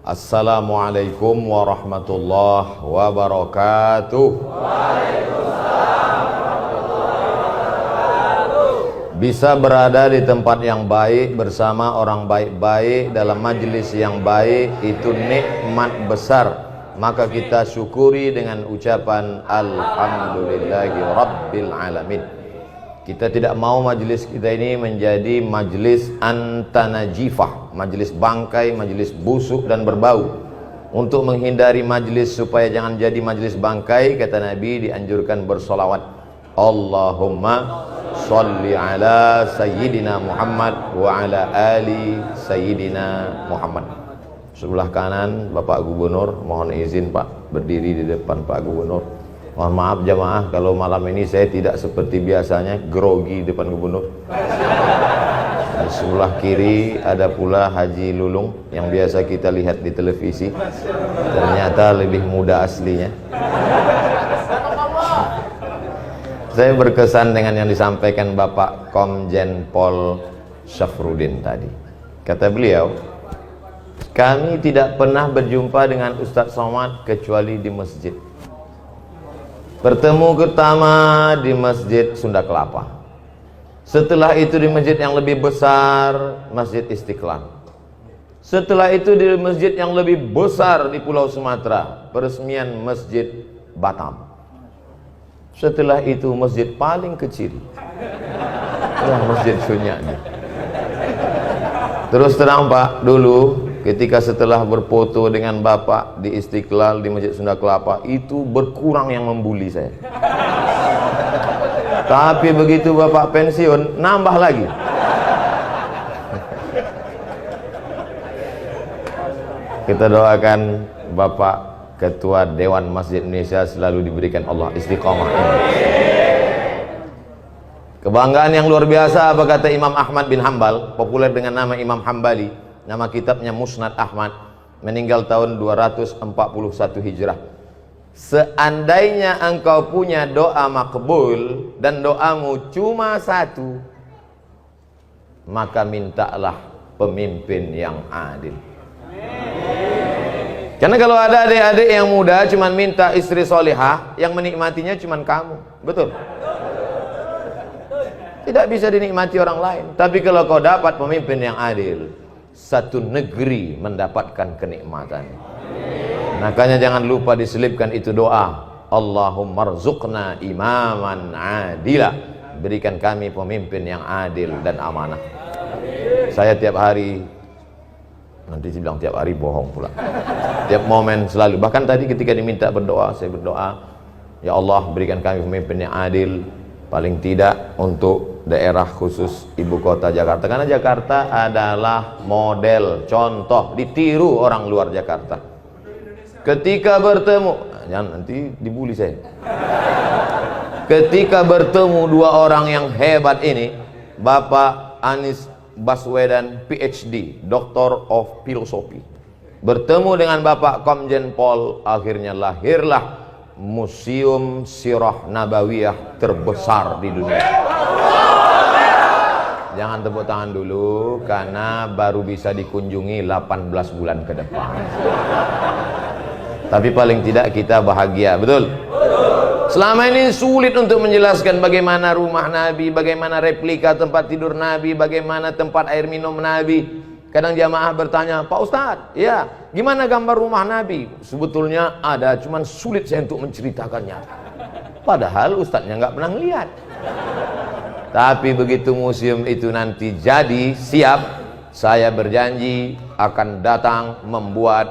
Assalamualaikum warahmatullahi wabarakatuh. Bisa berada di tempat yang baik bersama orang baik-baik dalam majelis yang baik itu nikmat besar. Maka kita syukuri dengan ucapan alhamdulillahi rabbil alamin. Kita tidak mau majelis kita ini menjadi majelis antanajifah, majelis bangkai, majelis busuk dan berbau. Untuk menghindari majelis supaya jangan jadi majelis bangkai, kata Nabi dianjurkan bersolawat. Allahumma sholli ala sayyidina Muhammad wa ala ali sayyidina Muhammad. Sebelah kanan Bapak Gubernur, mohon izin Pak berdiri di depan Pak Gubernur. Mohon maaf jamaah kalau malam ini saya tidak seperti biasanya grogi depan gubernur. Di sebelah kiri ada pula Haji Lulung yang biasa kita lihat di televisi. Ternyata lebih muda aslinya. Saya berkesan dengan yang disampaikan Bapak Komjen Pol Syafruddin tadi. Kata beliau, kami tidak pernah berjumpa dengan Ustadz Somad kecuali di masjid. Bertemu pertama di Masjid Sunda Kelapa. Setelah itu di masjid yang lebih besar, Masjid Istiqlal. Setelah itu di masjid yang lebih besar di Pulau Sumatera, peresmian Masjid Batam. Setelah itu masjid paling kecil, yang Masjid Sunyani. Terus terang Pak, dulu ketika setelah berfoto dengan Bapak di Istiqlal di Masjid Sunda Kelapa, itu berkurang yang membuli saya. Tapi begitu Bapak pensiun, nambah lagi. Kita doakan Bapak Ketua Dewan Masjid Indonesia selalu diberikan Allah istiqamah. Kebanggaan yang luar biasa apa kata Imam Ahmad bin Hambal, populer dengan nama Imam Hambali. Nama kitabnya Musnad Ahmad, meninggal tahun 241 Hijrah. Seandainya engkau punya doa makbul dan doamu cuma satu, maka mintalah pemimpin yang adil. Karena kalau ada adik-adik yang muda cuma minta istri solihah, yang menikmatinya cuma kamu. Betul? Tidak bisa dinikmati orang lain. Tapi kalau kau dapat pemimpin yang adil, satu negeri mendapatkan kenikmatan. Makanya jangan lupa diselipkan itu doa, Allahumma rzuqna imaman adila. Berikan kami pemimpin yang adil dan amanah. Saya tiap hari, nanti saya bilang tiap hari bohong pula, tiap momen selalu, bahkan tadi ketika diminta berdoa, saya berdoa, ya Allah berikan kami pemimpin yang adil, paling tidak untuk daerah khusus ibu kota Jakarta, karena Jakarta adalah model, contoh, ditiru orang luar Jakarta. Ketika bertemu, jangan nanti dibully saya. Ketika bertemu dua orang yang hebat ini, Bapak Anies Baswedan PhD, Doctor of Philosophy, bertemu dengan Bapak Komjen Pol, akhirnya lahirlah Museum Sirah Nabawiyah terbesar di dunia. Jangan tepuk tangan dulu karena baru bisa dikunjungi 18 bulan ke depan. Tapi paling tidak kita bahagia, betul? Selama ini sulit untuk menjelaskan bagaimana rumah Nabi, bagaimana replika tempat tidur Nabi, bagaimana tempat air minum Nabi. Kadang jamaah bertanya, Pak Ustadz, ya gimana gambar rumah Nabi? Sebetulnya ada, cuman sulit saya untuk menceritakannya. Padahal Ustadznya nggak pernah lihat. Tapi begitu museum itu nanti jadi, siap, saya berjanji akan datang membuat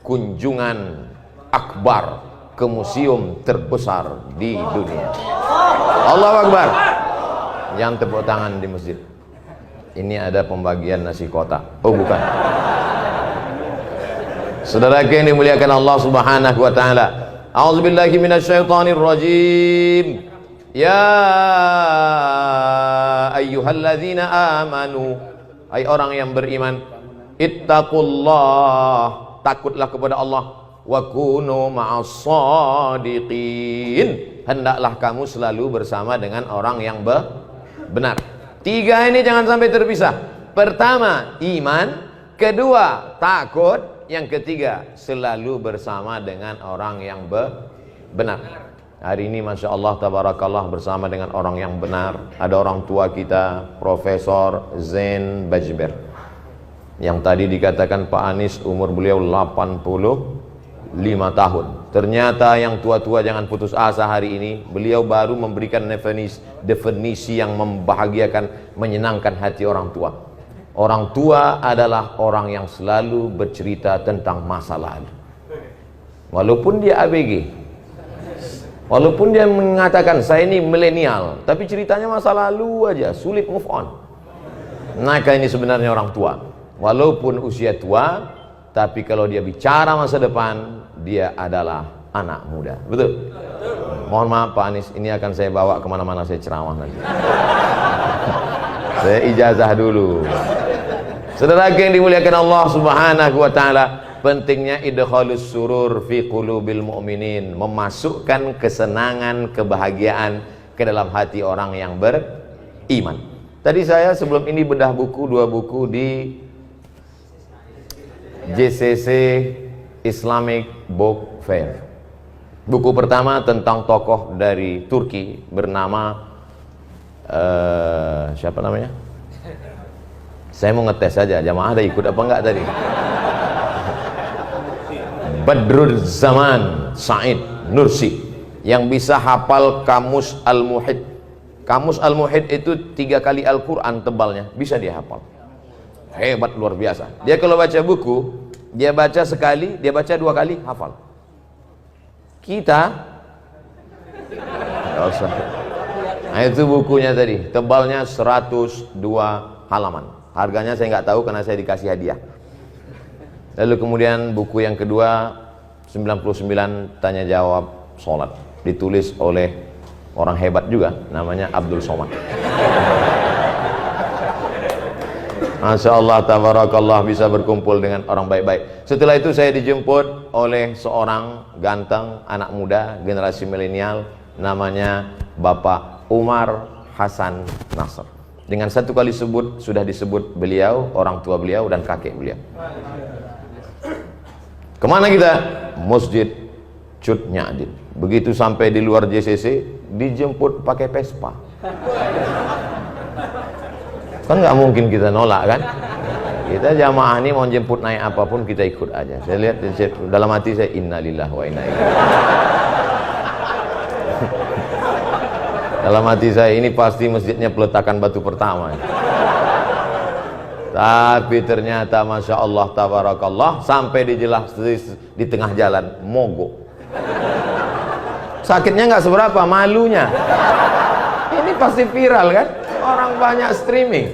kunjungan akbar ke museum terbesar di dunia. Allahu Akbar. Jangan tepuk tangan di masjid. Ini ada pembagian nasi kotak. Oh bukan. Saudara yang dimuliakan Allah Subhanahu wa taala. A'udzubillahi minasyaitonir rajim. Ya ayyuhalladzina amanu, hai orang yang beriman, ittaqullah, takutlah kepada Allah, wa kunu ma'as-shadiqin, hendaklah kamu selalu bersama dengan orang yang benar. Tiga ini jangan sampai terpisah. Pertama, iman. Kedua, takut. Yang ketiga, selalu bersama dengan orang yang benar. Hari ini Masya Allah tabarakallah bersama dengan orang yang benar. Ada orang tua kita, Profesor Zain Bajber, yang tadi dikatakan Pak Anies umur beliau 85 tahun. Ternyata yang tua-tua jangan putus asa hari ini. Beliau baru memberikan definisi yang membahagiakan, menyenangkan hati orang tua. Orang tua adalah orang yang selalu bercerita tentang masa lalu. Walaupun dia ABG, walaupun dia mengatakan saya ini milenial, tapi ceritanya masa lalu aja, sulit move on. Maka ini sebenarnya orang tua. Walaupun usia tua, tapi kalau dia bicara masa depan, dia adalah anak muda. Betul? Mohon maaf Pak Anies, ini akan saya bawa kemana-mana saya ceramah nanti. Saya ijazah dulu. Saudara yang dimuliakan Allah Subhanahu wa taala, pentingnya idkhalus surur fi qulubil mu'minin, memasukkan kesenangan, kebahagiaan ke dalam hati orang yang beriman. Tadi saya sebelum ini bedah buku, 2 buku di JCC Islamic Book Fair. Buku pertama tentang tokoh dari Turki bernama siapa namanya? Saya mau ngetes saja, jamaah ada ikut apa enggak tadi? Badruzzaman Said Nursi, yang bisa hafal Kamus Al-Muhit. Kamus Al-Muhit itu 3 kali Al-Quran tebalnya, bisa dia hafal. Hebat, luar biasa. Dia kalau baca buku, dia baca sekali, dia baca 2 kali, hafal. Kita nggak usah. Nah itu bukunya tadi, tebalnya 102 halaman. Harganya saya nggak tahu karena saya dikasih hadiah. Lalu kemudian buku yang kedua 99 tanya jawab sholat, ditulis oleh orang hebat juga, namanya Abdul Somad. Masya Allah tabarakallah, bisa berkumpul dengan orang baik-baik. Setelah itu saya dijemput oleh seorang ganteng anak muda generasi milenial, namanya Bapak Umar Hasan Nasr. Dengan 1 kali sebut sudah disebut beliau, orang tua beliau dan kakek beliau. Kemana kita? Masjid Cut Nyadin. Begitu sampai di luar JCC, dijemput pakai Vespa. Kan nggak mungkin kita nolak kan? Kita jamaah ini mau jemput naik apapun kita ikut aja. Saya lihat dalam hati saya, innalillahi wa inna ilaihi. Dalam hati saya, ini pasti masjidnya peletakan batu pertama. Tapi ternyata Masya Allah tabarakallah, sampai di tengah jalan mogok. Sakitnya nggak seberapa, malunya. Ini pasti viral kan? Orang banyak streaming.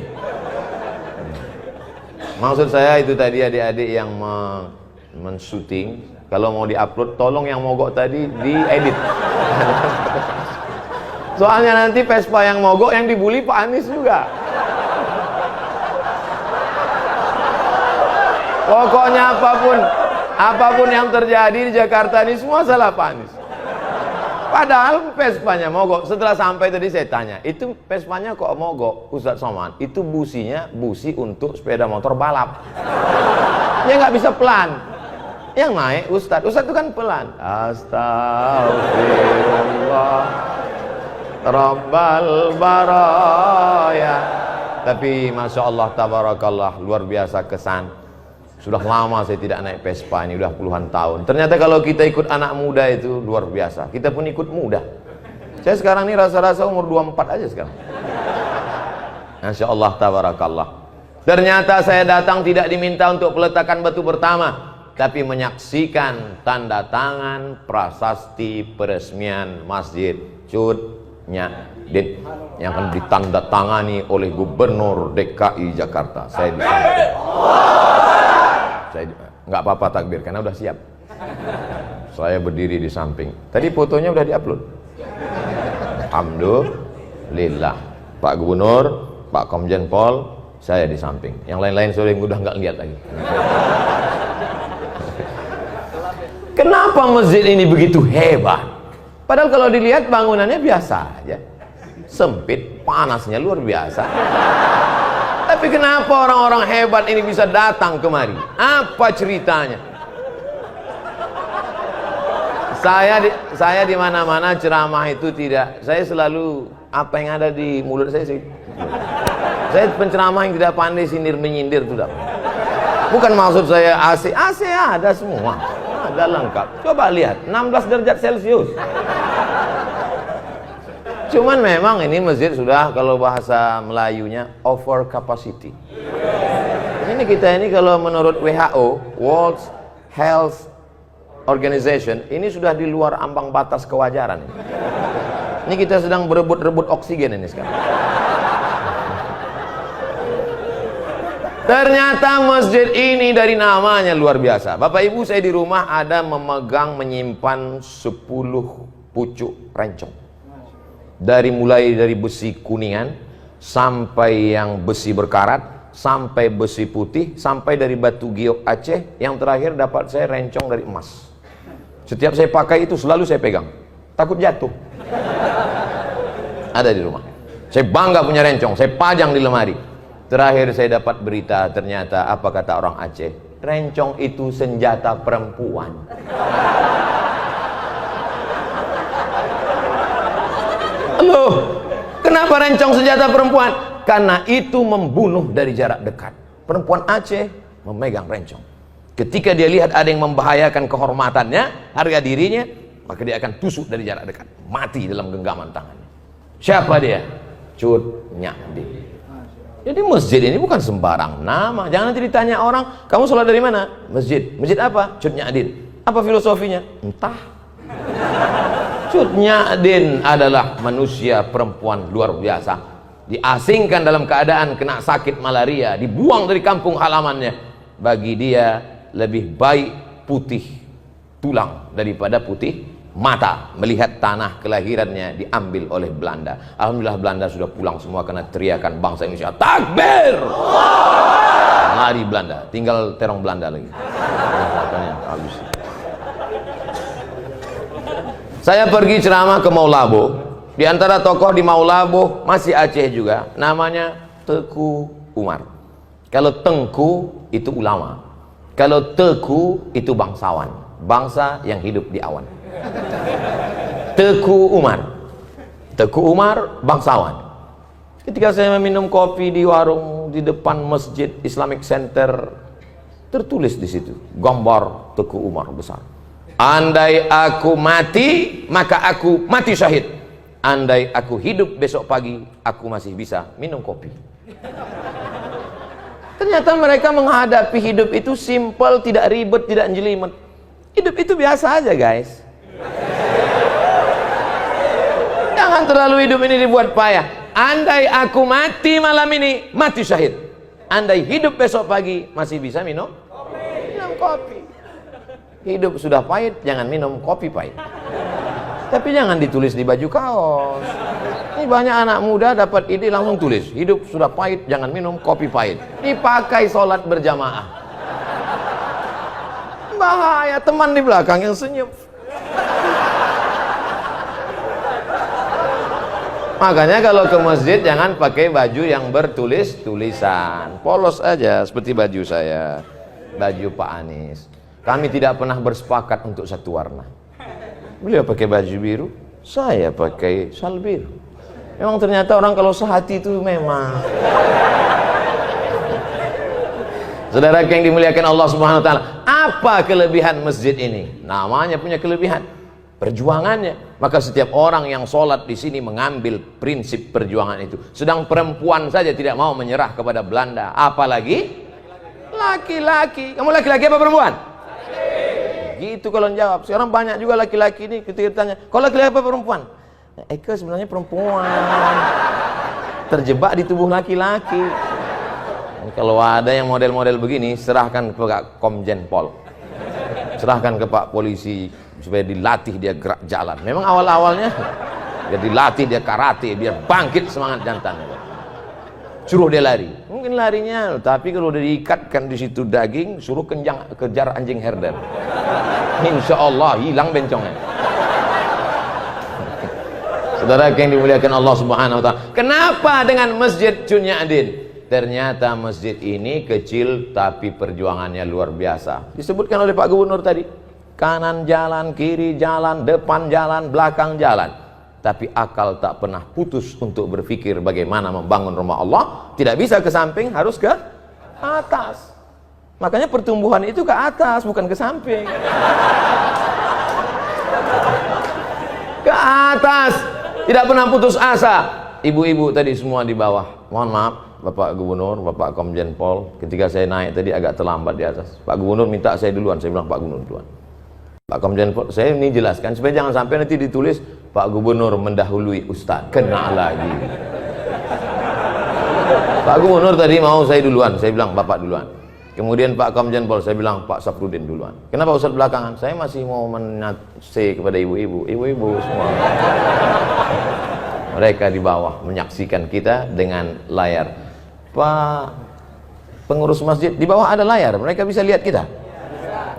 Maksud saya itu tadi adik-adik yang men-shooting, kalau mau di-upload tolong yang mogok tadi diedit. Soalnya nanti Vespa yang mogok yang dibully Pak Anies juga. Pokoknya apapun yang terjadi di Jakarta ini semua salah Pak Anies. Padahal Vespanya mogok. Setelah sampai tadi saya tanya, itu Vespanya kok mogok Ustadz Somad? Itu businya busi untuk sepeda motor balap. Ya nggak bisa pelan. Yang naik Ustadz itu kan pelan. Astagfirullah Rabbal baraya. Tapi Masya Allah tabarakallah, luar biasa kesan. Sudah lama saya tidak naik Vespa, ini udah puluhan tahun. Ternyata kalau kita ikut anak muda itu luar biasa. Kita pun ikut muda. Saya sekarang ini rasa-rasa umur 24 aja sekarang. Masya Allah tabarakallah. Ternyata saya datang tidak diminta untuk peletakan batu pertama, tapi menyaksikan tanda tangan prasasti peresmian Masjid Cut Nyadin yang akan ditandatangani oleh Gubernur DKI Jakarta. Saya nggak apa-apa takbir karena udah siap. Saya berdiri di samping. Tadi fotonya udah diupload. Alhamdulillah. Pak Gubernur, Pak Komjen Pol, saya di samping. Yang lain-lain sore udah nggak lihat lagi. Kenapa masjid ini begitu hebat? Padahal kalau dilihat bangunannya biasa aja, sempit, panasnya luar biasa. Tapi Tapi kenapa orang-orang hebat ini bisa datang kemari? Apa ceritanya? Saya di mana-mana ceramah itu tidak. Saya selalu apa yang ada di mulut saya sih. Saya penceramah yang tidak pandai sindir menyindir itu. Bukan maksud saya AC ada semua. Ada lengkap. Coba lihat 16 derajat Celcius. Cuman memang ini masjid sudah, kalau bahasa Melayunya, over capacity. Ini kita ini kalau menurut WHO, World Health Organization, ini sudah di luar ambang batas kewajaran. Ini kita sedang berebut-rebut oksigen ini sekarang. Ternyata masjid ini dari namanya luar biasa. Bapak Ibu, saya di rumah ada menyimpan 10 pucuk rencong. Mulai dari besi kuningan sampai yang besi berkarat, sampai besi putih, sampai dari batu giok Aceh, yang terakhir dapat saya rencong dari emas. Setiap saya pakai itu selalu saya pegang, takut jatuh. Ada di rumah. Saya bangga punya rencong, saya pajang di lemari. Terakhir saya dapat berita, ternyata apa kata orang Aceh, rencong itu senjata perempuan. Loh, kenapa rencong senjata perempuan? Karena itu membunuh dari jarak dekat. Perempuan Aceh memegang rencong. Ketika dia lihat ada yang membahayakan kehormatannya, harga dirinya, maka dia akan tusuk dari jarak dekat, mati dalam genggaman tangannya. Siapa dia? Cut Nyadin. Jadi masjid ini bukan sembarang nama. Jangan nanti ditanya orang, kamu sholat dari mana? Masjid. Masjid apa? Cut Nyadin. Apa filosofinya? Entah. Cut Nyadin adalah manusia perempuan luar biasa. Diasingkan dalam keadaan kena sakit malaria, dibuang dari kampung halamannya. Bagi dia lebih baik putih tulang daripada putih mata melihat tanah kelahirannya diambil oleh Belanda. Alhamdulillah Belanda sudah pulang semua karena teriakan bangsa Indonesia, takbir! Lari Belanda, tinggal terong Belanda lagi. Habis. Saya pergi ceramah ke Maulabo. Di antara tokoh di Maulabo masih Aceh juga, namanya Teku Umar. Kalau Tengku itu ulama, kalau Teku itu bangsawan, bangsa yang hidup di awan. Teku Umar bangsawan. Ketika saya meminum kopi di warung di depan Masjid Islamic Center, tertulis di situ gambar Teku Umar besar. Andai aku mati, maka aku mati syahid. Andai aku hidup besok pagi, aku masih bisa minum kopi. Ternyata mereka menghadapi hidup itu simple, tidak ribet, tidak jelimet. Hidup itu biasa aja, guys. Jangan terlalu hidup ini dibuat payah. Andai aku mati malam ini, mati syahid. Andai hidup besok pagi, masih bisa minum kopi. Hidup sudah pahit, jangan minum kopi pahit. Tapi jangan ditulis di baju kaos. Ini banyak anak muda dapat ide langsung tulis, hidup sudah pahit, jangan minum kopi pahit. Dipakai sholat berjamaah. Bahaya, teman di belakang yang senyum. Makanya kalau ke masjid jangan pakai baju yang bertulis-tulisan. Polos aja seperti baju saya, baju Pak Anies. Kami tidak pernah bersepakat untuk satu warna. Beliau pakai baju biru, saya pakai sal biru. Memang ternyata orang kalau sehati itu memang. Saudara yang dimuliakan Allah Subhanahu wa taala, apa kelebihan masjid ini? Namanya punya kelebihan, perjuangannya. Maka setiap orang yang sholat di sini mengambil prinsip perjuangan itu. Sedang perempuan saja tidak mau menyerah kepada Belanda, apalagi laki-laki. Kamu laki-laki apa perempuan? Gitu kalau jawab. Sekarang banyak juga laki-laki ini ketika ditanya, kalau laki-laki apa perempuan? Eka sebenarnya perempuan, terjebak di tubuh laki-laki. Kalau ada yang model-model begini, serahkan ke Pak Komjen Pol, serahkan ke Pak Polisi supaya dilatih dia gerak jalan. Memang awal-awalnya dia dilatih, dia karate biar bangkit semangat jantannya. Suruh dia lari, mungkin larinya, tapi kalau udah diikatkan di situ daging, suruh kejar anjing herder, insya Allah hilang bencongnya. Saudara yang dimuliakan Allah Subhanahu wa taala, kenapa dengan Masjid Cut Nyadin? ternyata masjid ini kecil tapi perjuangannya luar biasa. Disebutkan oleh Pak Gubernur tadi, kanan jalan, kiri jalan, depan jalan, belakang jalan, tapi akal tak pernah putus untuk berpikir bagaimana membangun rumah Allah. Tidak bisa ke samping, harus ke atas. Makanya pertumbuhan itu ke atas, bukan ke samping. Ke atas, tidak pernah putus asa. Ibu-ibu tadi semua di bawah. Mohon maaf Bapak Gubernur, Bapak Komjen Pol, ketika saya naik tadi agak terlambat di atas. Pak Gubernur minta saya duluan, saya bilang Pak Gubernur duluan. Pak Komjen Pol, saya ini jelaskan supaya jangan sampai nanti ditulis Pak Gubernur mendahului Ustadz, kena lagi. Pak Gubernur tadi mau saya duluan, saya bilang Bapak duluan. Kemudian Pak Komjen Pol, saya bilang Pak Safrudin duluan. Kenapa Ustadz belakangan? Saya masih mau menase kepada ibu-ibu semua. Mereka di bawah menyaksikan kita dengan layar. Pak pengurus masjid, di bawah ada layar, mereka bisa lihat kita.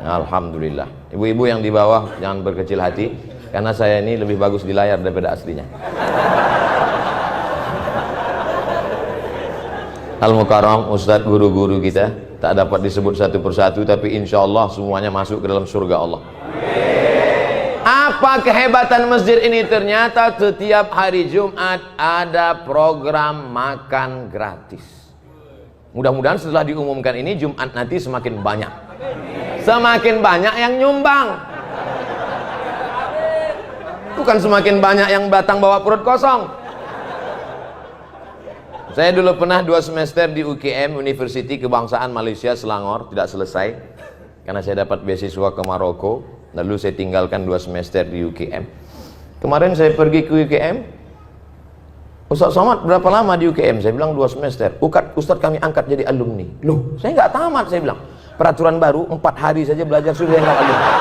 Alhamdulillah. Ibu-ibu yang di bawah jangan berkecil hati, karena saya ini lebih bagus di layar daripada aslinya. Al-Mukarram, Ustadz, guru-guru kita tak dapat disebut satu persatu, tapi insya Allah semuanya masuk ke dalam surga Allah. Apa kehebatan masjid ini? Ternyata setiap hari Jumat ada program makan gratis. Mudah-mudahan setelah diumumkan ini Jumat nanti semakin banyak yang nyumbang, bukan semakin banyak yang datang bawa perut kosong. Saya dulu pernah 2 semester di UKM, University Kebangsaan Malaysia Selangor, tidak selesai karena saya dapat beasiswa ke Maroko. Lalu saya tinggalkan 2 semester di UKM. Kemarin saya pergi ke UKM. Ustaz Somad berapa lama di UKM? Saya bilang 2 semester. Ustaz kami angkat jadi alumni. Loh, saya nggak tamat, saya bilang. Peraturan baru 4 hari saja belajar sudah yang alumni.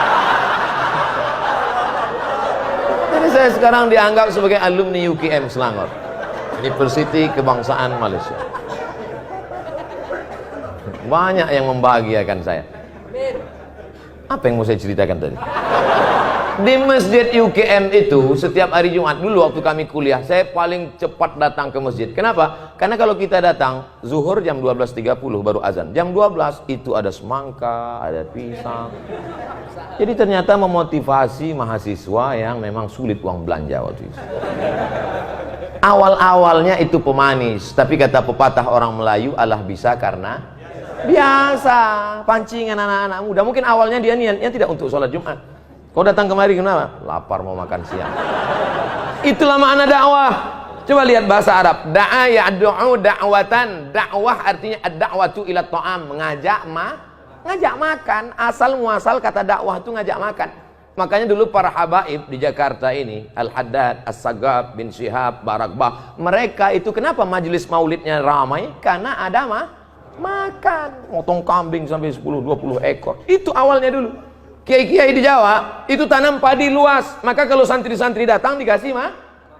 Jadi saya sekarang dianggap sebagai alumni UKM Selangor, University Kebangsaan Malaysia. Banyak yang membahagiakan saya. Apa yang mau saya ceritakan tadi? Di masjid UKM itu setiap hari Jumat, dulu waktu kami kuliah, saya paling cepat datang ke masjid. Kenapa? Karena kalau kita datang zuhur jam 12.30 baru azan. Jam 12 itu ada semangka, ada pisang. Jadi ternyata memotivasi mahasiswa yang memang sulit uang belanja waktu itu. Awal-awalnya itu pemanis, tapi kata pepatah orang Melayu, Allah bisa karena biasa. Pancingan anak-anak muda. Mungkin awalnya dia niatnya tidak untuk sholat Jumat. Kau datang kemari kenapa? Lapar mau makan siang. Itulah makna dakwah. Coba lihat bahasa Arab. Da'a ya'du'u da'watan. Dakwah artinya ad-da'watu ila ta'am, ngajak makan. Asal muasal kata dakwah itu ngajak makan. Makanya dulu para habaib di Jakarta ini, Al-Haddad, As-Sagab, bin Syihab, Barakbah, mereka itu kenapa majelis maulidnya ramai? Karena ada makan, motong kambing sampai 10-20 ekor. Itu awalnya dulu. Kiai-kiai di Jawa itu tanam padi luas, maka kalau santri-santri datang dikasih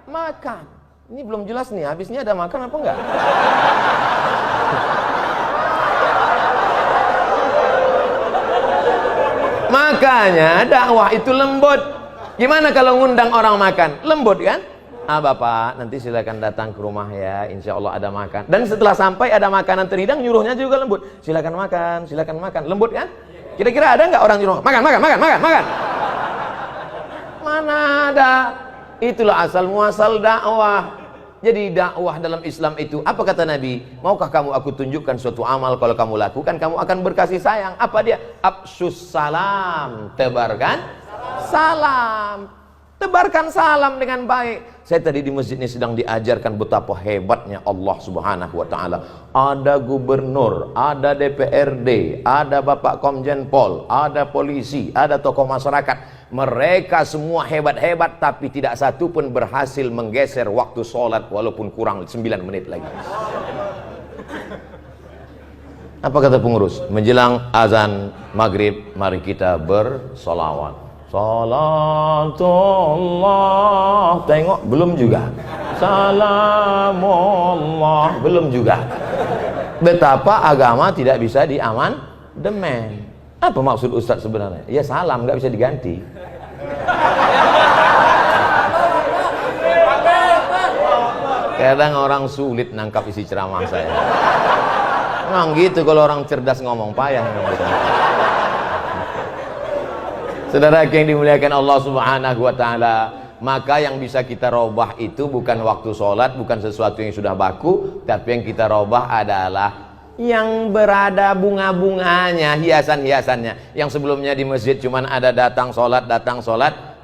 makan. Ini belum jelas nih, habisnya ada makan apa enggak? Makanya dakwah itu lembut. Gimana kalau ngundang orang makan? Lembut kan? Bapak nanti silakan datang ke rumah ya, insya Allah ada makan. Dan setelah sampai ada makanan terhidang, nyuruhnya juga lembut. Silakan makan, lembut kan? Kira-kira ada nggak orang nyuruh makan? Mana ada? Itulah asal muasal dakwah. Jadi dakwah dalam Islam itu, apa kata Nabi? Maukah kamu aku tunjukkan suatu amal, kalau kamu lakukan kamu akan berkasih sayang. Apa dia? Afsyus salam, tebarkan salam. Tebarkan salam dengan baik. Saya tadi di masjid ini sedang diajarkan betapa hebatnya Allah Subhanahu wa taala. Ada gubernur, ada DPRD, ada Bapak Komjen Pol, ada polisi, ada tokoh masyarakat. Mereka semua hebat-hebat, tapi tidak satu pun berhasil menggeser waktu sholat walaupun kurang 9 menit lagi. Apa kata pengurus? Menjelang azan maghrib, mari kita bersolawat. Salatullah, tengok belum juga. Salamullah, belum juga. Betapa agama tidak bisa diamandemen. Apa maksud Ustadz sebenarnya? Ya salam nggak bisa diganti. Kadang orang sulit nangkap isi ceramah saya. Memang gitu kalau orang cerdas ngomong, payah. Saudara yang dimuliakan Allah Subhanahu wa taala, maka yang bisa kita robah itu bukan waktu sholat, bukan sesuatu yang sudah baku, tapi yang kita robah adalah yang berada bunga-bunganya, hiasan-hiasannya. Yang sebelumnya di masjid cuman ada datang sholat,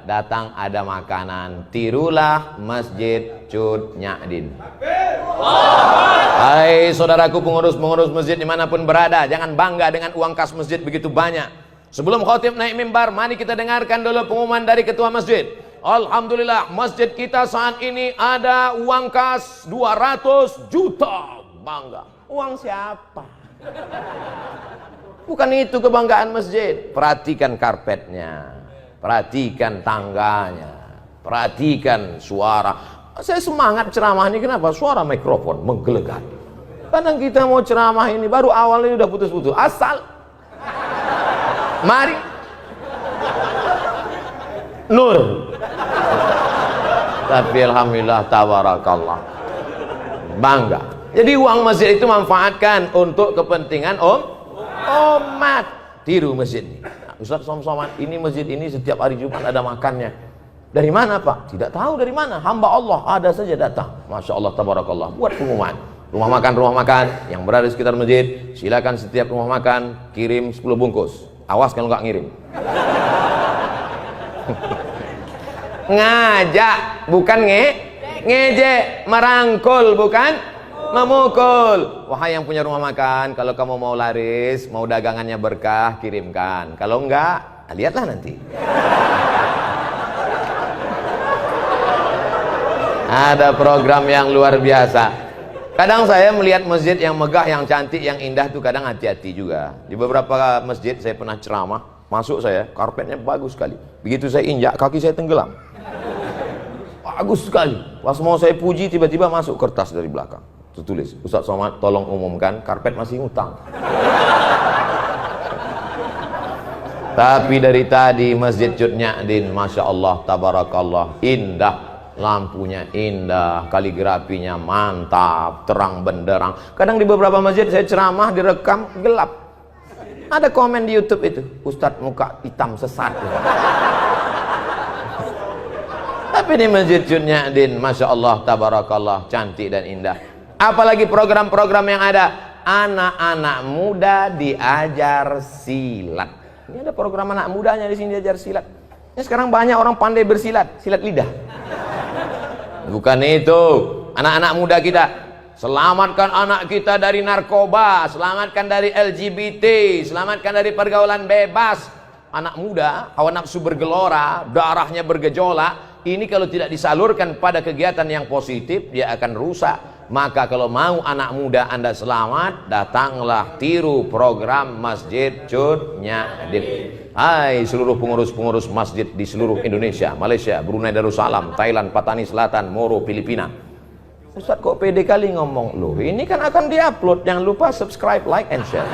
datang ada makanan. Tirulah Masjid Cut Nyadin. Hai saudaraku pengurus-pengurus masjid dimanapun berada, jangan bangga dengan uang kas masjid begitu banyak. Sebelum khatib naik mimbar, mari kita dengarkan dulu pengumuman dari ketua masjid. Alhamdulillah, masjid kita saat ini ada uang kas 200 juta. Bangga. Uang siapa? Bukan itu kebanggaan masjid. Perhatikan karpetnya, perhatikan tangganya, perhatikan suara. Saya semangat ceramah ini, kenapa? Suara mikrofon menggelegar. Kadang kita mau ceramah ini baru awalnya udah putus-putus. Asal mari nur, tapi alhamdulillah tabarakallah, bangga. Jadi uang masjid itu manfaatkan untuk kepentingan umat. Tiru masjid ini. Nah, Ustaz Somad, ini masjid ini setiap hari Jumat ada makannya. Dari mana Pak? Tidak tahu dari mana, hamba Allah ada saja datang. Masya Allah tabarakallah. Buat pengumuman rumah makan yang berada di sekitar masjid, silakan setiap rumah makan kirim 10 bungkus. Awas kalau nggak ngirim. Ngajak bukan ngejek, merangkul bukan memukul. Wahai yang punya rumah makan, kalau kamu mau laris, mau dagangannya berkah, kirimkan. Kalau enggak, lihatlah nanti. Ada program yang luar biasa. Kadang saya melihat masjid yang megah, yang cantik, yang indah tuh kadang hati-hati juga. Di beberapa masjid saya pernah ceramah, masuk saya, karpetnya bagus sekali. Begitu saya injak, kaki saya tenggelam. Bagus sekali. Pas mau saya puji, tiba-tiba masuk kertas dari belakang. Tertulis, Ustaz Somad tolong umumkan, karpet masih ngutang. Tapi dari tadi Masjid Cut Nyadin, Masya Allah, tabarakallah, indah. Lampunya indah, kaligrafinya mantap, terang benderang. Kadang di beberapa masjid saya ceramah direkam gelap. Ada komen di YouTube itu, Ustadz muka hitam sesat. Tapi di Masjid Cut Nyadin, Masya Allah, tabarakallah, cantik dan indah. Apalagi program-program yang ada, anak-anak muda diajar silat. Ini ada program anak mudanya di sini diajar silat. Ini sekarang banyak orang pandai bersilat, silat lidah. Bukan itu, anak-anak muda kita, selamatkan anak kita dari narkoba, selamatkan dari LGBT, selamatkan dari pergaulan bebas. Anak muda, hawa nafsu bergelora, darahnya bergejolak, ini kalau tidak disalurkan pada kegiatan yang positif, dia akan rusak. Maka kalau mau anak muda Anda selamat, datanglah tiru program Masjid Cut Nyadin. Hai seluruh pengurus-pengurus masjid di seluruh Indonesia, Malaysia, Brunei Darussalam, Thailand, Patani Selatan, Moro, Filipina. Ustaz kok pede kali ngomong? Loh ini kan akan diupload, jangan lupa subscribe, like, and share.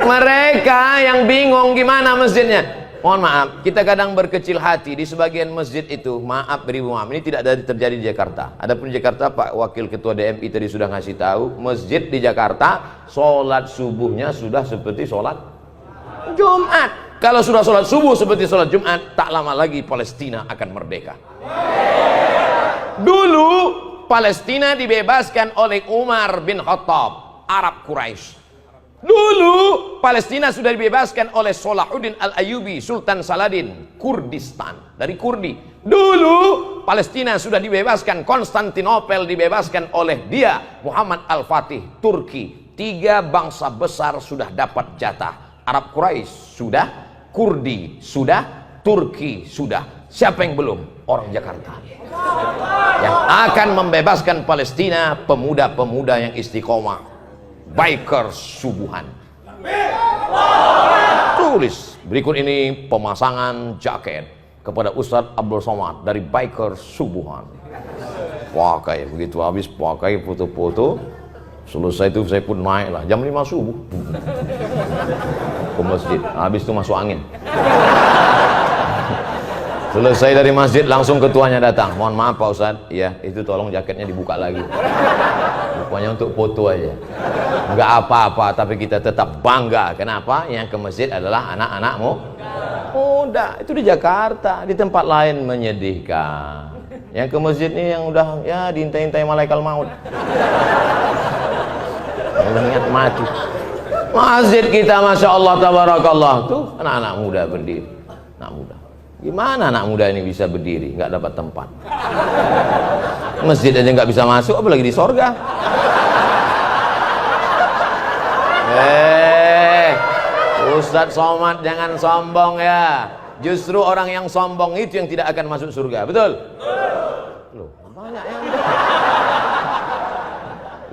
Mereka yang bingung gimana masjidnya. Mohon maaf, kita kadang berkecil hati di sebagian masjid itu, maaf beribu maaf, ini tidak ada terjadi di Jakarta. Adapun di Jakarta, Pak Wakil Ketua DMI tadi sudah ngasih tahu, masjid di Jakarta, sholat subuhnya sudah seperti sholat Jumat. Kalau sudah sholat subuh seperti sholat Jumat, tak lama lagi Palestina akan merdeka. Dulu, Palestina dibebaskan oleh Umar bin Khattab, Arab Quraisy. Dulu Palestina sudah dibebaskan oleh Salahuddin Al-Ayyubi, Sultan Saladin, Kurdistan, dari Kurdi. Dulu Palestina sudah dibebaskan, Konstantinopel dibebaskan oleh dia, Muhammad Al-Fatih, Turki. 3 bangsa besar sudah dapat jatah. Arab Quraisy sudah, Kurdi sudah, Turki sudah. Siapa yang belum? Orang Jakarta. Yang akan membebaskan Palestina, pemuda-pemuda yang istiqomah, Bikers Subuhan. Tulis berikut ini pemasangan jaket kepada Ustadz Abdul Somad dari Bikers Subuhan. Pakai begitu habis pakai foto-foto, selesai itu saya pun naik lah jam 5 subuh ke masjid. Habis itu masuk angin. Selesai dari masjid langsung ketuanya datang. Mohon maaf Pak Ustadz, iya itu tolong jaketnya dibuka lagi. Pokoknya untuk foto aja. Enggak apa-apa, tapi kita tetap bangga. Kenapa? Yang ke masjid adalah anak-anakmu muda. Itu di Jakarta, di tempat lain menyedihkan. Yang ke masjid nih yang udah ya diintai-intai malaikat maut. Udah niat mati. Masjid kita Masya Allah Tabarakallah tuh anak-anak muda berdiri. Anak muda. Gimana anak muda ini bisa berdiri? Nggak dapat tempat. Masjid aja nggak bisa masuk, apalagi di sorga. Ustadz Somad jangan sombong ya. Justru orang yang sombong itu yang tidak akan masuk surga. Betul? Loh, banyak yang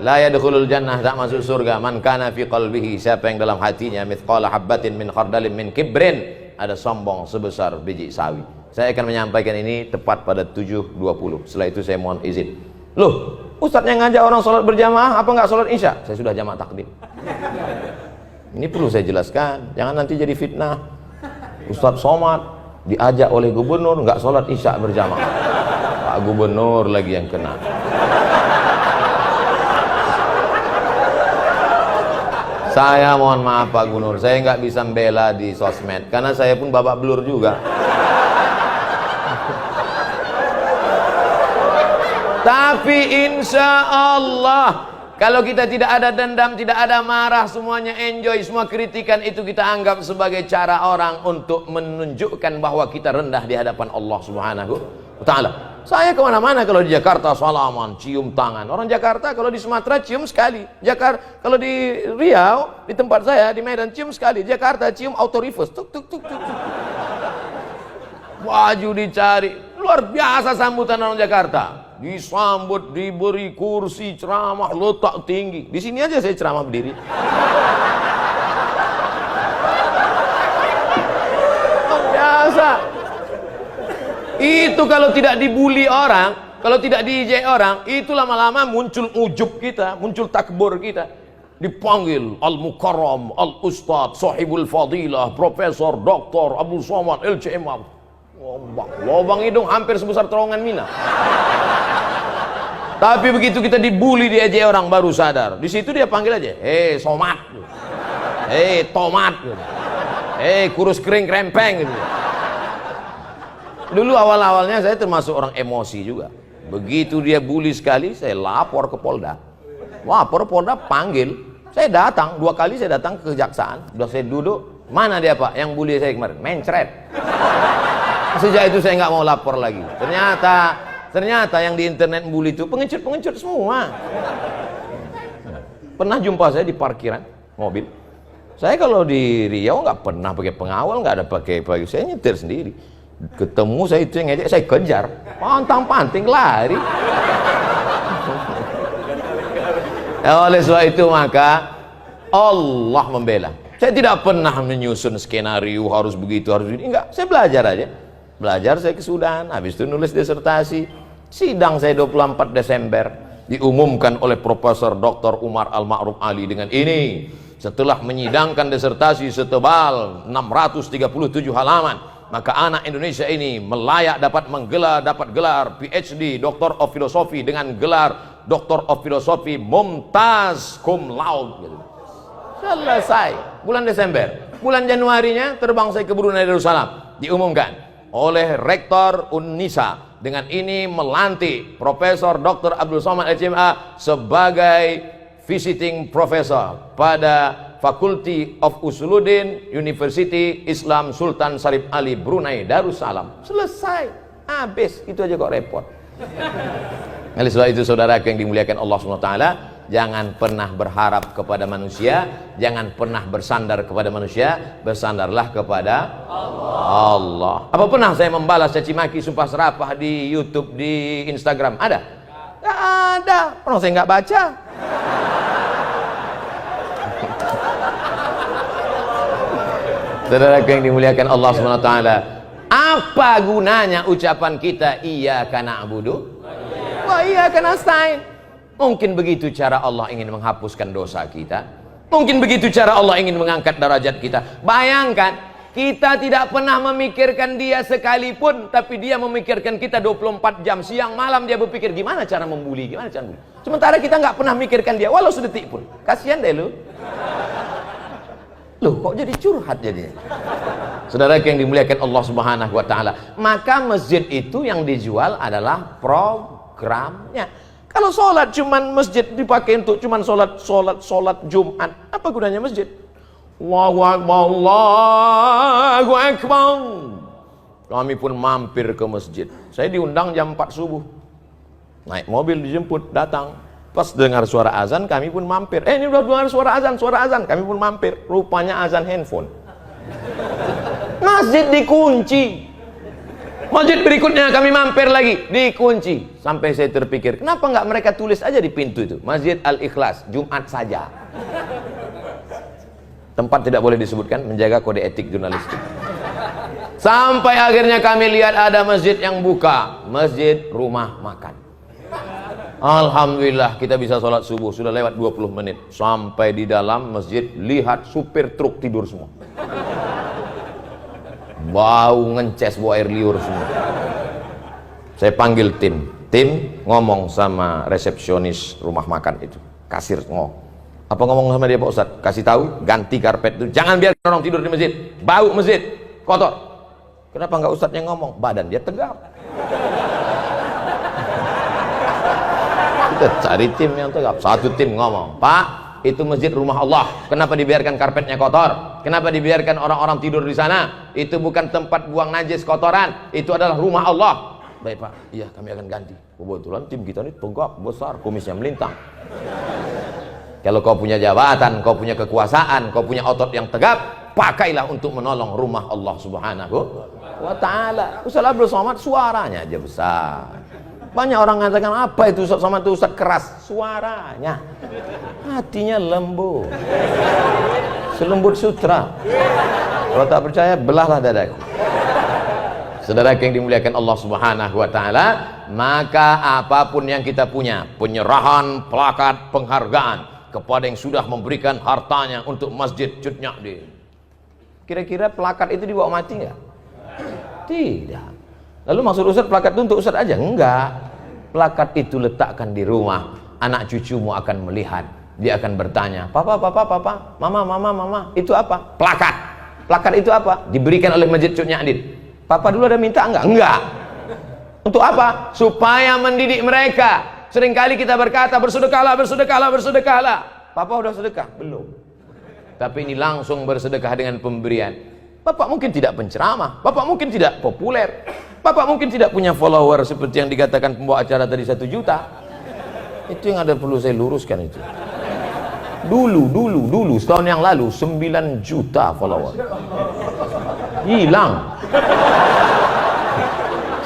la yadkhulul jannah, tak masuk surga man kana fi qalbihi, siapa yang dalam hatinya mithqala habbatin min khardalin min kibrin, ada sombong sebesar biji sawi. Saya akan menyampaikan ini tepat pada 7.20. Setelah itu saya mohon izin. Loh, Ustadz yang ngajak orang sholat berjamaah apa nggak sholat isya? Saya sudah jamaah takdim. Ini perlu saya jelaskan, jangan nanti jadi fitnah. Ustadz Somad diajak oleh gubernur nggak sholat isya berjamaah. Pak Gubernur lagi yang kena. Saya mohon maaf Pak Gubernur, saya nggak bisa membela di sosmed karena saya pun babak belur juga. Tapi insya Allah kalau kita tidak ada dendam, tidak ada marah, semuanya enjoy, semua kritikan itu kita anggap sebagai cara orang untuk menunjukkan bahwa kita rendah di hadapan Allah Subhanahu wa Ta'ala. Saya kemana-mana kalau di Jakarta salaman, cium tangan. Orang Jakarta kalau di Sumatera cium sekali. Jakarta kalau di Riau, di tempat saya di Medan cium sekali. Jakarta cium auto reverse, tuk tuk tuk tuk. Baju dicari, luar biasa sambutan orang Jakarta. Disambut, diberi kursi, ceramah, letak tinggi. Di sini aja saya ceramah berdiri. Biasa. Itu kalau tidak dibully orang, kalau tidak diejek orang, itu lama-lama muncul ujub kita, muncul takbur kita. Dipanggil Al-Mukarram, Al-Ustadz, Sahibul Fadilah, Profesor, Doktor, Abdul Somad, LCM. Lobang hidung hampir sebesar terowongan Mina. Tapi begitu kita dibully, diejek orang baru sadar. Di situ dia panggil aja, "Hei Somad, hei tomat, hei kurus kering krempeng." Gitu. Dulu awal-awalnya saya termasuk orang emosi juga. Begitu dia bully sekali, saya lapor ke Polda. Lapor Polda panggil, saya datang 2 kali, saya datang ke kejaksaan. Sudah saya duduk, mana dia Pak yang bully saya kemarin? Mencret. Sejak itu saya nggak mau lapor lagi. Ternyata yang di internet bully itu pengecut-pengecut semua. Pernah jumpa saya di parkiran mobil. Saya kalau di Riau nggak pernah pakai pengawal, nggak ada pakai saya nyetir sendiri. Ketemu saya itu yang ngejek, saya kejar, pantang-panting lari. Oleh sebab itu maka Allah membela. Saya tidak pernah menyusun skenario harus begitu, harus begini. Enggak, saya belajar aja. Belajar saya kesudahan, habis itu nulis disertasi. Sidang saya 24 Desember diumumkan oleh Profesor Dr. Umar Al-Ma'ruf Ali dengan ini. Setelah menyidangkan disertasi setebal 637 halaman, maka anak Indonesia ini melayak dapat gelar PhD, Doctor of Philosophy dengan gelar Doctor of Philosophy Mumtaz Cum Laude. Selesai. Bulan Desember. Bulan Januarinya terbang saya ke Brunei Darussalam. Diumumkan oleh Rektor Unnisa dengan ini melantik Profesor Dr. Abdul Somad LCMA sebagai visiting professor pada Faculty of Usuluddin University Islam Sultan Syarif Ali Brunei Darussalam. Selesai, habis, itu aja kok repot. Oleh sebab itu saudara yang dimuliakan Allah SWT, jangan pernah berharap kepada manusia, jangan pernah bersandar kepada manusia, bersandarlah kepada Allah. Apa pernah saya membalas caci maki, sumpah serapah di YouTube, di Instagram? Ada? Nggak ada, pernah saya nggak baca. Saudara yang dimuliakan Allah SWT, apa gunanya ucapan kita iyyaka na'budu wa iyyaka nasta'in? Mungkin begitu cara Allah ingin menghapuskan dosa kita. Mungkin begitu cara Allah ingin mengangkat derajat kita. Bayangkan Kita tidak pernah memikirkan dia sekalipun, tapi dia memikirkan kita 24 jam. Siang malam dia berpikir gimana cara membuli, gimana cara membuli. Sementara kita nggak pernah mikirkan dia, walau sedetik pun. Kasihan deh lu. Loh, kok jadi curhat jadinya? Saudara yang dimuliakan Allah Subhanahu wa taala, maka masjid itu yang dijual adalah programnya. Kalau sholat cuman masjid dipakai untuk cuman sholat Jumat, apa gunanya masjid? Allahu Akbar, Allahu Akbar. Kami pun mampir ke masjid. Saya diundang jam 4 subuh. Naik mobil dijemput, datang. Pas dengar suara azan, kami pun mampir. Ini udah dengar suara azan. Kami pun mampir. Rupanya azan handphone. Masjid dikunci. Masjid berikutnya kami mampir lagi, dikunci. Sampai saya terpikir, kenapa nggak mereka tulis aja di pintu itu? Masjid Al-Ikhlas, Jumat saja. Tempat tidak boleh disebutkan, menjaga kode etik jurnalistik. Sampai akhirnya kami lihat ada masjid yang buka, masjid rumah makan. Alhamdulillah kita bisa sholat subuh, sudah lewat 20 menit. Sampai di dalam masjid, lihat supir truk tidur semua. Bau ngences, bau air liur semua. Saya panggil tim ngomong sama resepsionis rumah makan itu, kasir ngomong. Apa ngomong sama dia Pak Ustadz? Kasih tahu, ganti karpet itu. Jangan biar orang tidur di masjid. Bau masjid, kotor. Kenapa nggak Ustadz yang ngomong? Badan dia tegap. Kita cari tim yang tegap. Satu tim ngomong, Pak, itu masjid rumah Allah. Kenapa dibiarkan karpetnya kotor? Kenapa dibiarkan orang-orang tidur di sana? Itu bukan tempat buang najis kotoran. Itu adalah rumah Allah. Baik Pak, iya kami akan ganti. Kebetulan tim kita ini tegap, besar, kumisnya melintang. Kalau kau punya jabatan, kau punya kekuasaan, kau punya otot yang tegap, pakailah untuk menolong rumah Allah Subhanahu wa ta'ala. Ustaz Abdul Somad suaranya aja besar. Banyak orang mengatakan, apa itu Ustaz Somad itu Ustaz keras? Suaranya. Hatinya lembut. Selembut sutra. Kalau tak percaya, belahlah dadaku. Saudara yang dimuliakan Allah Subhanahu wa ta'ala, maka apapun yang kita punya, penyerahan plakat penghargaan kepada yang sudah memberikan hartanya untuk Masjid Cut Nyak. Kira-kira plakat itu dibawa mati nggak? Tidak. Lalu maksud Ustaz plakat itu untuk Ustaz aja? Enggak. Plakat itu letakkan di rumah, anak cucumu akan melihat, dia akan bertanya, papa, mama, itu apa? Plakat. Plakat itu apa? Diberikan oleh Masjid Cut Nyak. Papa dulu ada minta enggak? Enggak. Untuk apa? Supaya mendidik mereka. Seringkali kita berkata bersedekahlah. Papa udah sedekah? Belum. Tapi ini langsung bersedekah dengan pemberian. Bapak mungkin tidak penceramah, Bapak mungkin tidak populer, Bapak mungkin tidak punya follower seperti yang dikatakan pembawa acara tadi 1 juta. Itu yang ada perlu saya luruskan itu. Dulu setahun yang lalu 9 juta follower. Hilang.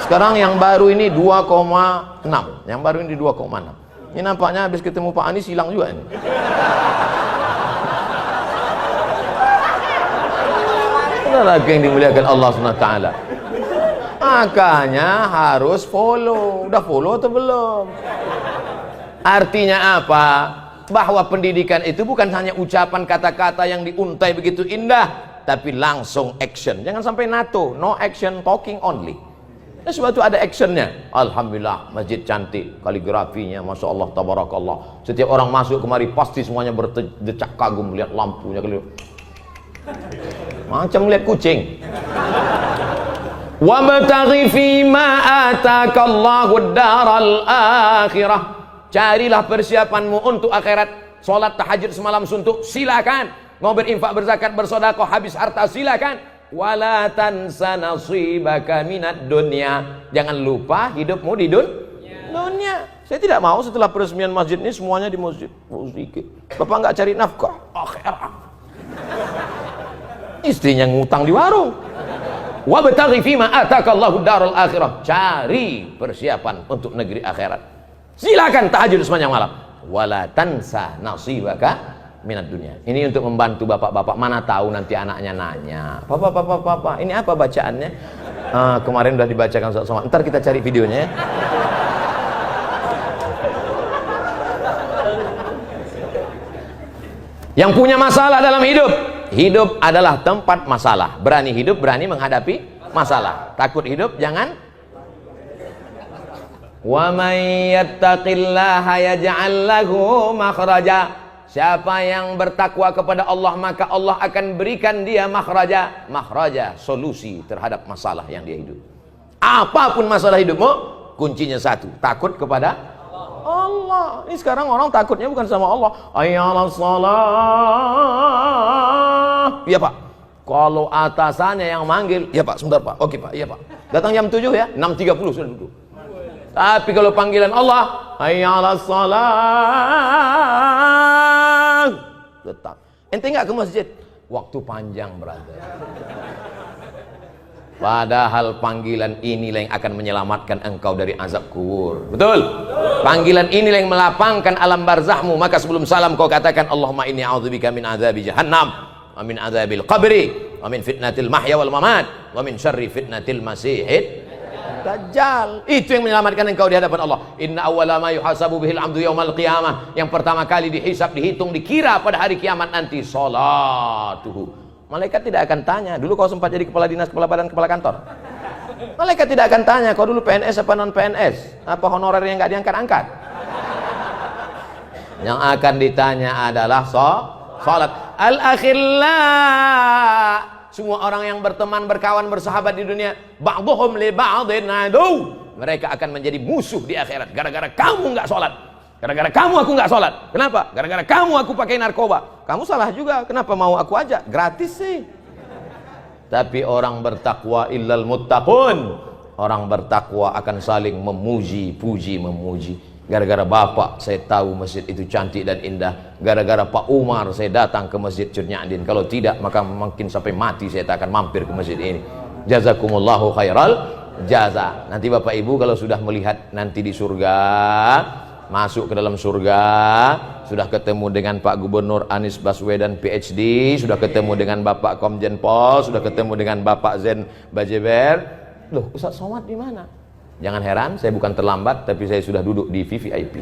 Sekarang yang baru ini 2,6. Yang baru ini 2,6. Ini nampaknya habis ketemu Pak Anies hilang juga ini. Lagi yang dimuliakan Allah SWT. Makanya harus follow. Udah follow atau belum? Artinya apa? Bahwa pendidikan itu bukan hanya ucapan kata-kata yang diuntai begitu indah, tapi langsung action. Jangan sampai NATO, no action, talking only. Nah, sebab itu ada actionnya. Alhamdulillah, masjid cantik, kaligrafinya, masya Allah, tabarakallah. Setiap orang masuk kemari pasti semuanya berdecak kagum melihat lampunya, macam melihat kucing. Wabtaghi fima atakallahu daral akhirah. Carilah persiapanmu untuk akhirat. Salat tahajud semalam suntuk, silakan. Mau berinfak, berzakat, bersedekah, habis harta, silakan. Wala tansa nasibaka minad dunya. Jangan lupa hidupmu di dunia. Saya tidak mau setelah peresmian masjid ini semuanya di masjid. Bapak nggak cari nafkah akhirat. Istrinya ngutang di warung. Wabtaghi fima atakallahu daral akhirah. Cari persiapan untuk negeri akhirat. Silakan tahajud sepanjang malam. Wala tansa nasibaka minat dunia. Ini untuk membantu bapak-bapak. Mana tahu nanti anaknya nanya, Papa, ini apa bacaannya? Kemarin udah dibacakan Ustaz Somad. Ntar kita cari videonya ya. Yang punya masalah dalam hidup, Hidup adalah tempat masalah. Berani hidup, berani menghadapi masalah. Takut hidup, jangan. Wa may yattaqillaha yaj'al lahu makhraja. Siapa yang bertakwa kepada Allah, maka Allah akan berikan dia makhraja. Makhraja, solusi terhadap masalah yang dia hidup. Apapun masalah hidupmu, kuncinya satu, takut kepada Allah. Ini sekarang orang takutnya bukan sama Allah. Ayyalas salah. Iya Pak. Kalau atasannya yang manggil, ya Pak, sebentar Pak. Oke Pak, iya Pak. Datang jam 7 ya, 6.30 sudah duduk. Tapi kalau panggilan Allah, ayyalas salah, tetap. Ente nggak ke masjid? Waktu panjang, brother. Padahal panggilan inilah yang akan menyelamatkan engkau dari azab kubur. Betul? Panggilan inilah yang melapangkan alam barzahmu. Maka sebelum salam kau katakan, Allahumma inni a'udzubika min azabi jahannam, wa min azabil qabri, wa min fitnatil mahya wal mamat, wa min syarri fitnatil masihid dajjal. Itu yang menyelamatkan engkau di hadapan Allah. Inna awwala ma yuhasabu bihil amdu yaumal qiyamah. Yang pertama kali dihisab, dihitung, dikira pada hari kiamat nanti, salatuhu. Malaikat tidak akan tanya, dulu kau sempat jadi kepala dinas, kepala badan, kepala kantor. Malaikat tidak akan tanya, kau dulu PNS apa non PNS, apa honorer yang nggak diangkat-angkat. Yang akan ditanya adalah salat. Al-akhillah. Semua orang yang berteman, berkawan, bersahabat di dunia, ba'dhum li ba'dhin adu. Mereka akan menjadi musuh di akhirat. Gara-gara kamu nggak sholat. Gara-gara kamu aku nggak sholat. Kenapa? Gara-gara kamu aku pakai narkoba. Kamu salah juga. Kenapa mau aku ajak? Gratis sih. Tapi orang bertakwa illal muttaqun. Orang bertakwa akan saling memuji, puji, memuji. Gara-gara bapak saya tahu masjid itu cantik dan indah. Gara-gara Pak Umar saya datang ke masjid Curnyadin. Kalau tidak maka mungkin sampai mati saya tak akan mampir ke masjid ini. Jazakumullahu khairal jaza. Nanti Bapak Ibu kalau sudah melihat nanti di surga, masuk ke dalam surga, sudah ketemu dengan Pak Gubernur Anies Baswedan PhD, sudah ketemu dengan Bapak Komjen Pol, sudah ketemu dengan Bapak Zen Bajeber. Loh, Ustaz Somad di mana? Jangan heran, saya bukan terlambat, tapi saya sudah duduk di VVIP.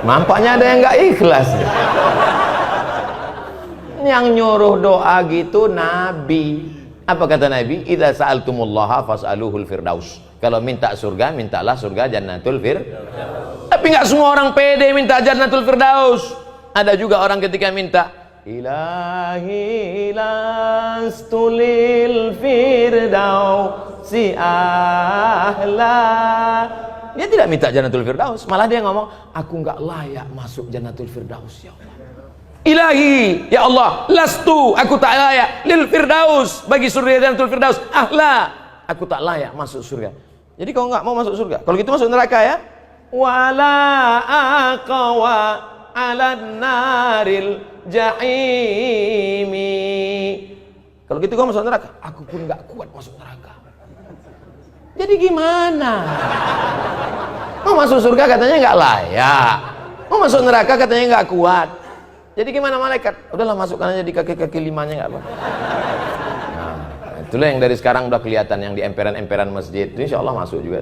Nampaknya ada yang nggak ikhlas. Yang nyuruh doa gitu Nabi. Apa kata Nabi? Idza sa'altumullaha fas'aluhul firdaus. Kalau minta surga, mintalah surga Jannatul Firdaus. Tapi nggak semua orang pede minta Jannatul Firdaus. Ada juga orang ketika minta Ilahi lastulil firdausi ahla. Dia tidak minta Jannatul Firdaus, malah dia ngomong, aku nggak layak masuk Jannatul Firdaus ya Allah. Ilahi, ya Allah, lastu, aku tak layak lil firdaus, bagi surga Jannatul Firdaus ahla, aku tak layak masuk surga. Jadi kau nggak mau masuk surga, kalau gitu masuk neraka ya. Wala aqwa ala naril jahimi. Kalau gitu kau masuk neraka, aku pun nggak kuat masuk neraka. Jadi gimana? Mau masuk surga katanya nggak layak, mau masuk neraka katanya nggak kuat. Jadi gimana malaikat? Udahlah masukkan aja di kaki-kaki limanya nggak apa. Nah, itulah yang dari sekarang udah kelihatan yang di emperan-emperan masjid. Insya Allah masuk juga.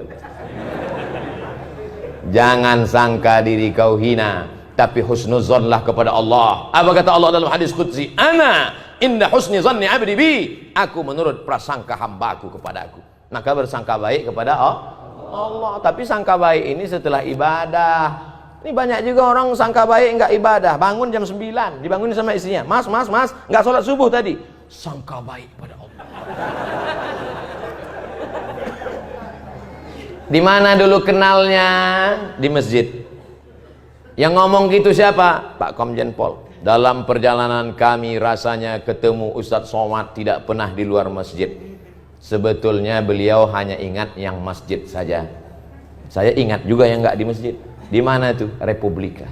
Jangan sangka diri kau hina, tapi husnuzonlah kepada Allah. Apa kata Allah dalam hadis qudsi? Ana inda husni zanni abdi bi. Aku menurut prasangka hambaku kepada aku. Maka bersangka baik kepada Allah. Tapi sangka baik ini setelah ibadah. Ini banyak juga orang sangka baik enggak ibadah. Bangun jam 9, dibangunin sama istrinya. Mas, enggak sholat subuh tadi. Sangka baik pada Allah. Di mana dulu kenalnya? Di masjid. Yang ngomong gitu siapa? Pak Komjen Pol. Dalam perjalanan kami rasanya ketemu Ustadz Somad tidak pernah di luar masjid. Sebetulnya beliau hanya ingat yang masjid saja. Saya ingat juga yang nggak di masjid. Di mana itu? Republika.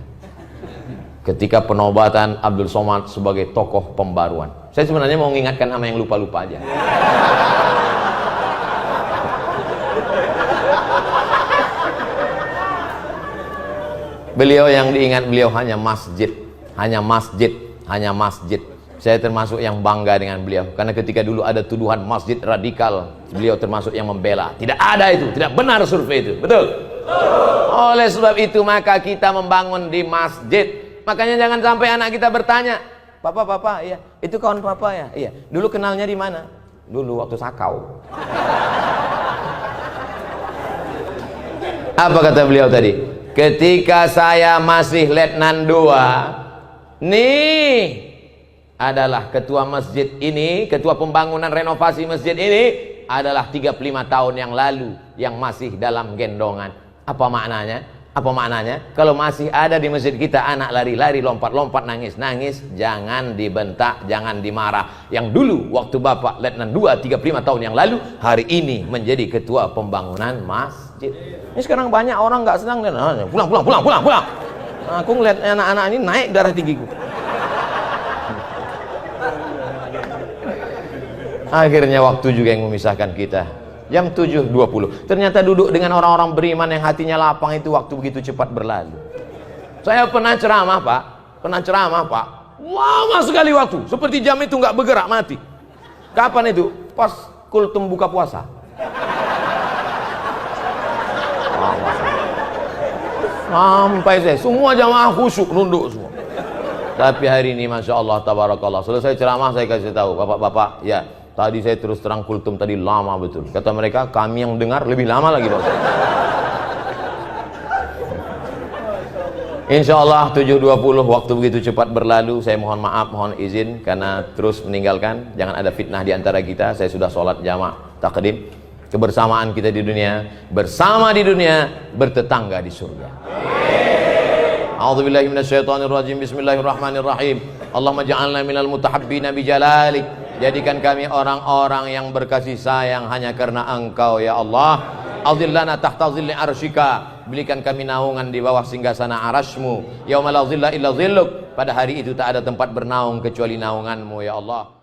Ketika penobatan Abdul Somad sebagai tokoh pembaruan. Saya sebenarnya mau mengingatkan sama yang lupa-lupa aja. Beliau yang diingat beliau hanya masjid, hanya masjid, hanya masjid. Saya termasuk yang bangga dengan beliau karena ketika dulu ada tuduhan masjid radikal, beliau termasuk yang membela. Tidak ada itu, tidak benar survei itu. Betul? Oleh sebab itu maka kita membangun di masjid. Makanya jangan sampai anak kita bertanya, papa, iya, itu kawan papa ya? Iya. Dulu kenalnya di mana? Dulu waktu sakau. Apa kata beliau tadi? Ketika saya masih letnan 2, nih adalah ketua masjid ini, ketua pembangunan renovasi masjid ini adalah 35 tahun yang lalu yang masih dalam gendongan. Apa maknanya? Apa maknanya? Kalau masih ada di masjid kita anak lari-lari, lompat-lompat, nangis-nangis, jangan dibentak, jangan dimarah. Yang dulu waktu Bapak Letnan 2 35 tahun yang lalu, hari ini menjadi ketua pembangunan masjid. Ini sekarang banyak orang nggak senang dan pulang. Nah, aku ngeliat anak-anak ini naik darah tinggiku. Akhirnya waktu juga yang memisahkan kita. Jam 7.20. Ternyata duduk dengan orang-orang beriman yang hatinya lapang itu waktu begitu cepat berlalu. Saya pernah ceramah, Pak. Lama sekali waktu. Seperti jam itu nggak bergerak, mati. Kapan itu? Pas kultum buka puasa. Sampai saya, semua jamaah khusyuk, nunduk semua. Tapi hari ini Masya Allah, tabarakallah, selesai ceramah saya kasih tahu, bapak-bapak, ya tadi saya terus terang kultum tadi lama betul. Kata mereka, kami yang dengar lebih lama lagi, Pak. Insya Allah 7.20, waktu begitu cepat berlalu. Saya mohon maaf, mohon izin karena terus meninggalkan. Jangan ada fitnah di antara kita. Saya sudah sholat jamaah takdim. Kebersamaan kita di dunia, bersama di dunia, bertetangga di surga. A'udzubillahi minasyaitonirrajim. Bismillahirrahmanirrahim. Allahumma ja'alna minal mutahabbina bijalalik. Jadikan kami orang-orang yang berkasih sayang hanya karena Engkau ya Allah. Azillana tahta zilli arsyika. Berikan kami naungan di bawah singgasana arasmu. Yauma la zilla illa zilluk. Pada hari itu tak ada tempat bernaung kecuali naunganmu ya Allah.